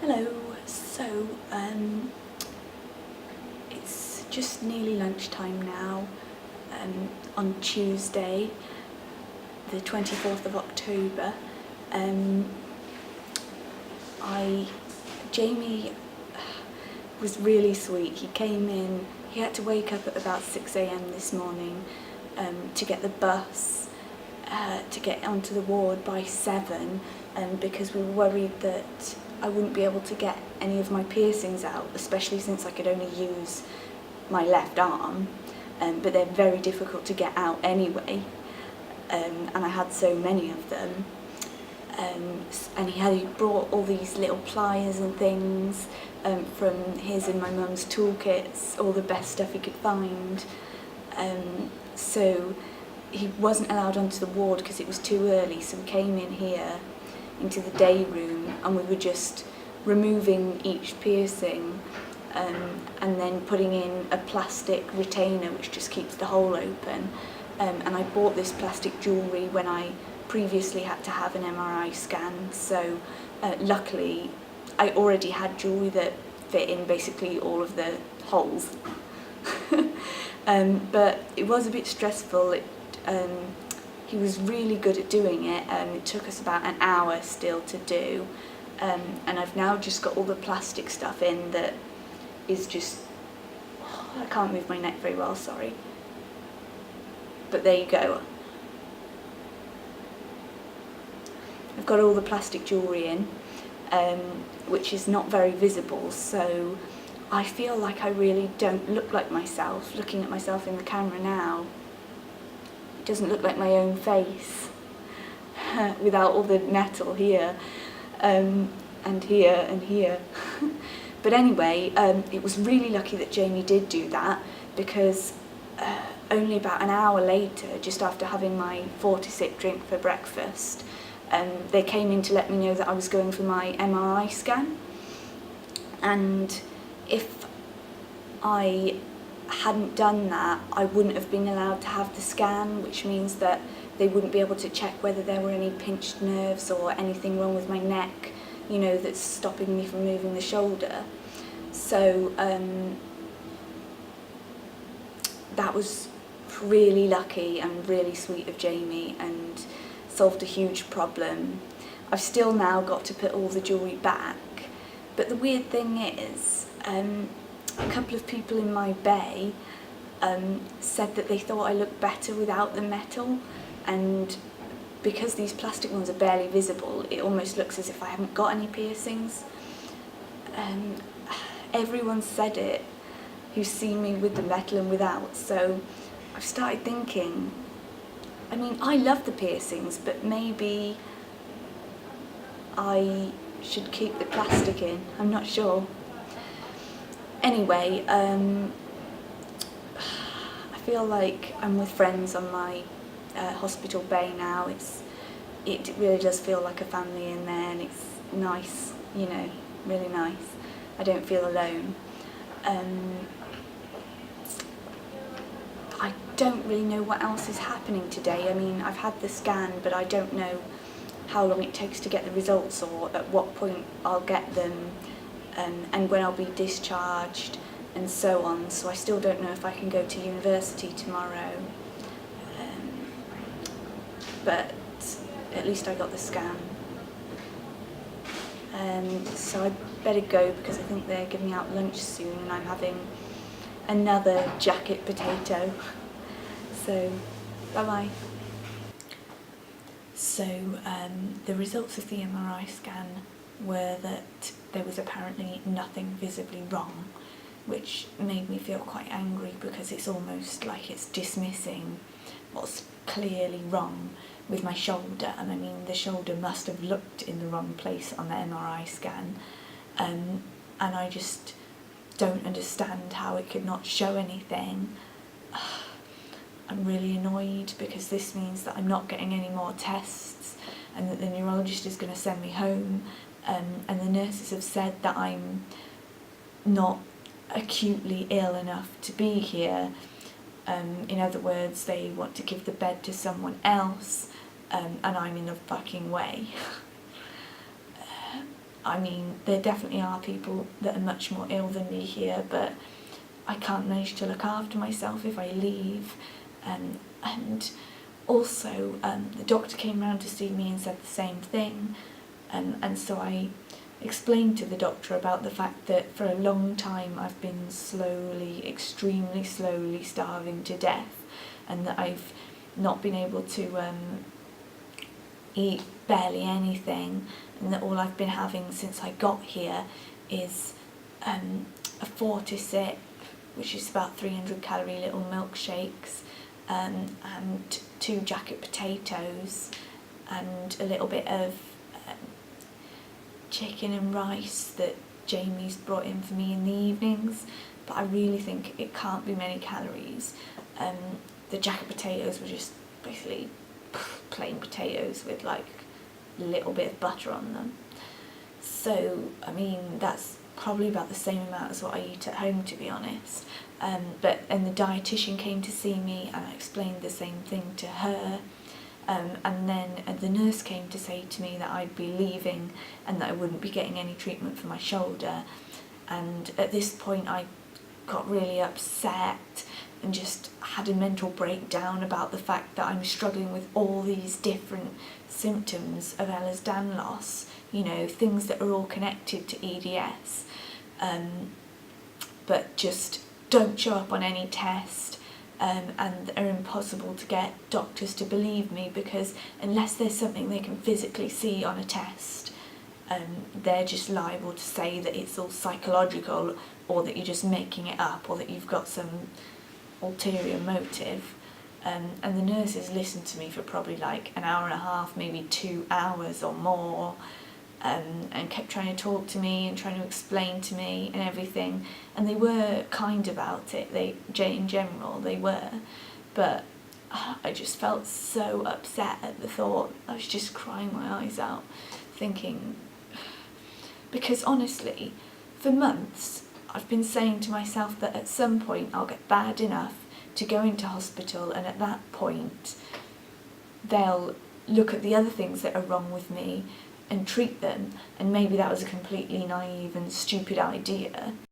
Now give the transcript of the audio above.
Hello, so it's just nearly lunchtime now, on Tuesday the 24th of October. Jamie was really sweet. He came in, he had to wake up at about 6 AM this morning to get the bus to get onto the ward by 7, because we were worried that I wouldn't be able to get any of my piercings out, especially since I could only use my left arm, but they're very difficult to get out anyway, and I had so many of them, and he brought all these little pliers and things from his and my mum's toolkits, all the best stuff he could find, so he wasn't allowed onto the ward because it was too early, so we came in here into the day room and we were just removing each piercing and then putting in a plastic retainer which just keeps the hole open, and I bought this plastic jewellery when I previously had to have an MRI scan, so luckily I already had jewellery that fit in basically all of the holes. But it was a bit stressful. He was really good at doing it. It took us about an hour still to do, and I've now just got all the plastic stuff in that is just, I can't move my neck very well, sorry, but there you go. I've got all the plastic jewellery in, which is not very visible, so I feel like I really don't look like myself. Looking at myself in the camera now, doesn't look like my own face without all the metal here and here and here. But anyway, it was really lucky that Jamie did do that, because only about an hour later, just after having my Fortisip drink for breakfast, they came in to let me know that I was going for my MRI scan, and if I hadn't done that, I wouldn't have been allowed to have the scan, which means that they wouldn't be able to check whether there were any pinched nerves or anything wrong with my neck, you know, that's stopping me from moving the shoulder. So that was really lucky and really sweet of Jamie and solved a huge problem. I've still now got to put all the jewellery back, but the weird thing is, a couple of people in my bay said that they thought I looked better without the metal, and because these plastic ones are barely visible, it almost looks as if I haven't got any piercings. Everyone said it who's seen me with the metal and without, so I've started thinking, I mean, I love the piercings, but maybe I should keep the plastic in, I'm not sure. Anyway, I feel like I'm with friends on my hospital bay now. It really does feel like a family in there, and it's nice, you know, really nice. I don't feel alone. I don't really know what else is happening today. I mean, I've had the scan, but I don't know how long it takes to get the results or at what point I'll get them. And when I'll be discharged and so on, so I still don't know if I can go to university tomorrow, but at least I got the scan, so I better go because I think they're giving out lunch soon and I'm having another jacket potato, so bye bye. So the results of the MRI scan were that there was apparently nothing visibly wrong, which made me feel quite angry because it's almost like it's dismissing what's clearly wrong with my shoulder, and I mean the shoulder must have looked in the wrong place on the MRI scan, and I just don't understand how it could not show anything. I'm really annoyed because this means that I'm not getting any more tests and that the neurologist is going to send me home. And the nurses have said that I'm not acutely ill enough to be here. In other words, they want to give the bed to someone else, and I'm in the fucking way. I mean, there definitely are people that are much more ill than me here, but I can't manage to look after myself if I leave. And also, the doctor came round to see me and said the same thing. And so I explained to the doctor about the fact that for a long time I've been extremely slowly starving to death, and that I've not been able to eat barely anything, and that all I've been having since I got here is a 4 to sip, which is about 300 calorie little milkshakes, and 2 jacket potatoes, and a little bit of chicken and rice that Jamie's brought in for me in the evenings, but I really think it can't be many calories. The jacket potatoes were just basically plain potatoes with like a little bit of butter on them. So, I mean, that's probably about the same amount as what I eat at home, to be honest. And the dietitian came to see me, and I explained the same thing to her. And then the nurse came to say to me that I'd be leaving and that I wouldn't be getting any treatment for my shoulder. And at this point I got really upset and just had a mental breakdown about the fact that I'm struggling with all these different symptoms of Ehlers Danlos, you know, things that are all connected to EDS, but just don't show up on any test. And are impossible to get doctors to believe me, because unless there's something they can physically see on a test, they're just liable to say that it's all psychological, or that you're just making it up, or that you've got some ulterior motive. And the nurses listened to me for probably like an hour and a half, maybe 2 hours or more, and kept trying to talk to me and trying to explain to me and everything, and they were kind about it, in general they were, but I just felt so upset at the thought. I was just crying my eyes out, thinking, because honestly, for months I've been saying to myself that at some point I'll get bad enough to go into hospital, and at that point they'll look at the other things that are wrong with me and treat them, and maybe that was a completely naive and stupid idea.